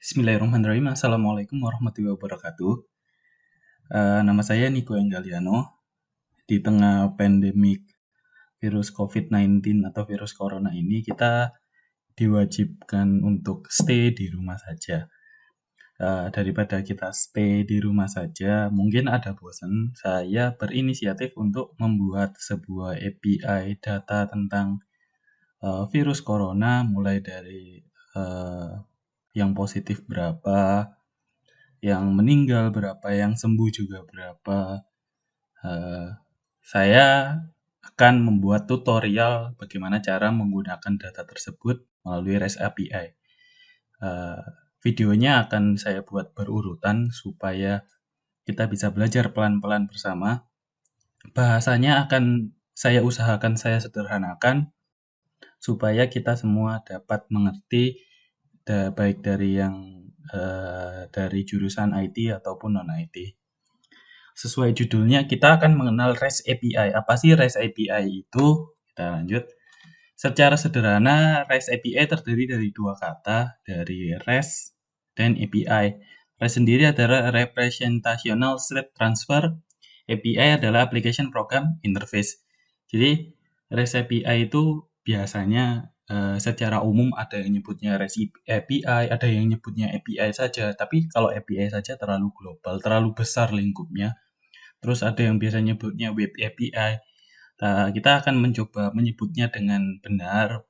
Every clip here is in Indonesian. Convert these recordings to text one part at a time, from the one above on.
Bismillahirrahmanirrahim. Assalamualaikum warahmatullahi wabarakatuh. Nama saya Niko Enggaliano. Di tengah pandemik virus COVID-19 atau virus corona ini, kita diwajibkan untuk stay di rumah saja. Daripada kita stay di rumah saja, mungkin ada bosan, saya berinisiatif untuk membuat sebuah API data tentang virus corona, mulai dari yang positif berapa, yang meninggal berapa, yang sembuh juga berapa. Saya akan membuat tutorial bagaimana cara menggunakan data tersebut melalui REST API. Videonya akan saya buat berurutan supaya kita bisa belajar pelan-pelan bersama. Bahasanya akan saya usahakan saya sederhanakan supaya kita semua dapat mengerti, baik dari yang dari jurusan IT ataupun non-IT. Sesuai judulnya, kita akan mengenal REST API. Apa sih REST API itu? Kita lanjut. Secara sederhana, REST API terdiri dari dua kata, dari REST dan API. REST sendiri adalah Representational State Transfer. API adalah Application Program Interface. Jadi, REST API itu biasanya secara umum ada yang nyebutnya REST API, ada yang nyebutnya API saja. Tapi kalau API saja terlalu global, terlalu besar lingkupnya. Terus ada yang biasa nyebutnya Web API. Kita akan mencoba menyebutnya dengan benar.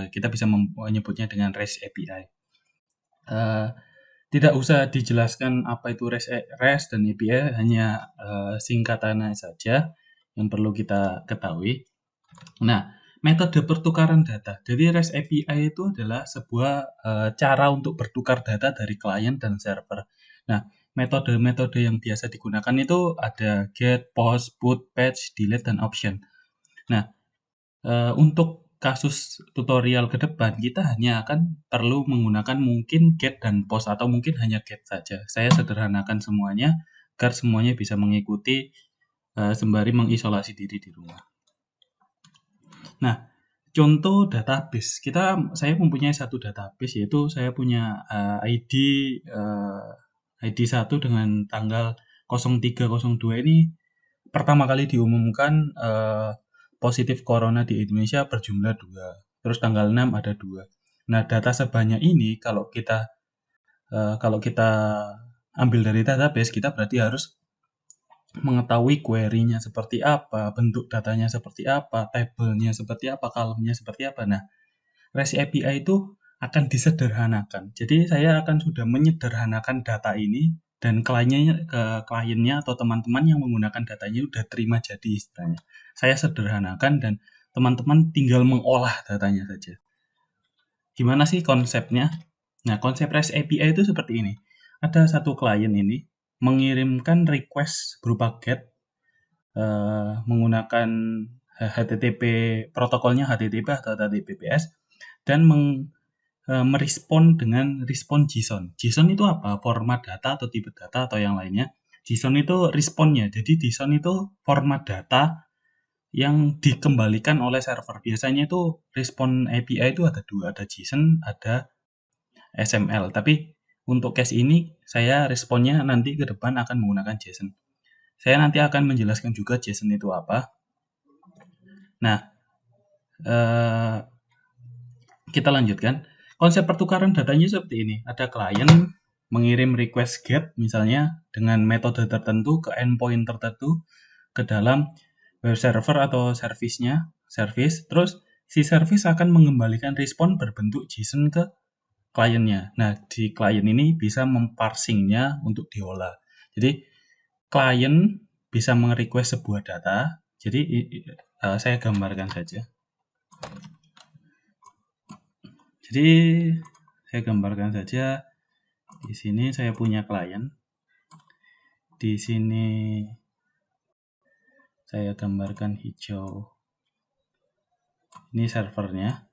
Kita bisa menyebutnya dengan REST API. Tidak usah dijelaskan apa itu REST dan API, hanya singkatannya saja yang perlu kita ketahui. Nah, metode pertukaran data. Jadi REST API itu adalah sebuah cara untuk bertukar data dari klien dan server. Nah, metode-metode yang biasa digunakan itu ada get, post, put, patch, delete, dan option. Nah, untuk kasus tutorial ke depan, kita hanya akan perlu menggunakan mungkin get dan post, atau mungkin hanya get saja. Saya sederhanakan semuanya, agar semuanya bisa mengikuti sembari mengisolasi diri di rumah. Nah, contoh database. Saya mempunyai satu database, yaitu saya punya ID 1 dengan tanggal 0302 ini pertama kali diumumkan positif corona di Indonesia berjumlah 2. Terus tanggal 6 ada 2. Nah, data sebanyak ini kalau kita ambil dari database, kita berarti harus mengetahui query-nya seperti apa, bentuk datanya seperti apa, tabelnya seperti apa, column-nya seperti apa. Nah, REST API itu akan disederhanakan. Jadi saya akan sudah menyederhanakan data ini, dan kliennya atau teman-teman yang menggunakan datanya udah terima jadi istilahnya. Saya sederhanakan dan teman-teman tinggal mengolah datanya saja. Gimana sih konsepnya? Nah, konsep REST API itu seperti ini. Ada satu klien ini mengirimkan request berupa GET menggunakan HTTP, protokolnya HTTP atau HTTPS, dan merespon dengan respon JSON. JSON itu apa? Format data atau tipe data atau yang lainnya. JSON itu responnya. Jadi JSON itu format data yang dikembalikan oleh server. Biasanya itu respon API itu ada dua, ada JSON, ada XML. Tapi untuk case ini saya responnya nanti ke depan akan menggunakan JSON. Saya nanti akan menjelaskan juga JSON itu apa. Nah, kita lanjutkan. Konsep pertukaran datanya seperti ini. Ada klien mengirim request GET misalnya dengan metode tertentu ke endpoint tertentu ke dalam web server atau service. Terus si service akan mengembalikan respon berbentuk JSON ke kliennya. Nah, di klien ini bisa memparsingnya untuk diolah. Jadi klien bisa merequest sebuah data. Jadi saya gambarkan saja. Jadi saya gambarkan saja. Di sini saya punya klien. Di sini saya gambarkan hijau. Ini servernya.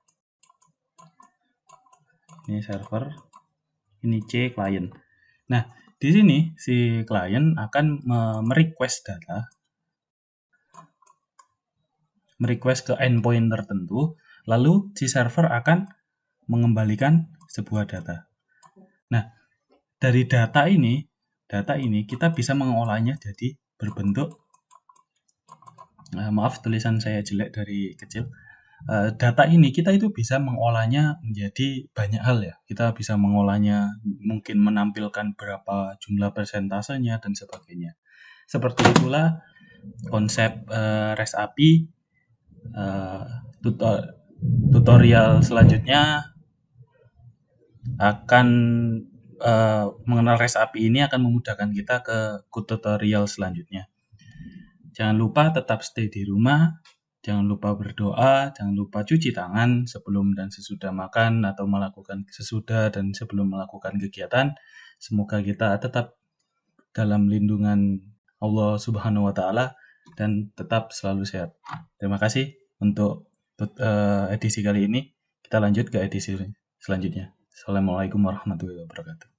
Ini server. Ini C klien. Nah, di sini si klien akan merequest data, merequest ke endpoint tertentu, lalu si server akan mengembalikan sebuah data. Nah, dari data ini kita bisa mengolahnya jadi berbentuk, maaf tulisan saya jelek dari kecil. Data ini kita itu bisa mengolahnya menjadi banyak hal ya. Kita bisa mengolahnya, mungkin menampilkan berapa jumlah persentasenya dan sebagainya. Seperti itulah konsep REST API. Tutorial selanjutnya akan mengenal REST API ini akan memudahkan kita ke tutorial selanjutnya. Jangan lupa tetap stay di rumah, jangan lupa berdoa, jangan lupa cuci tangan sebelum dan sesudah makan atau melakukan sesudah dan sebelum melakukan kegiatan. Semoga kita tetap dalam lindungan Allah Subhanahu wa taala dan tetap selalu sehat. Terima kasih untuk edisi kali ini. Kita lanjut ke edisi selanjutnya. Assalamualaikum warahmatullahi wabarakatuh.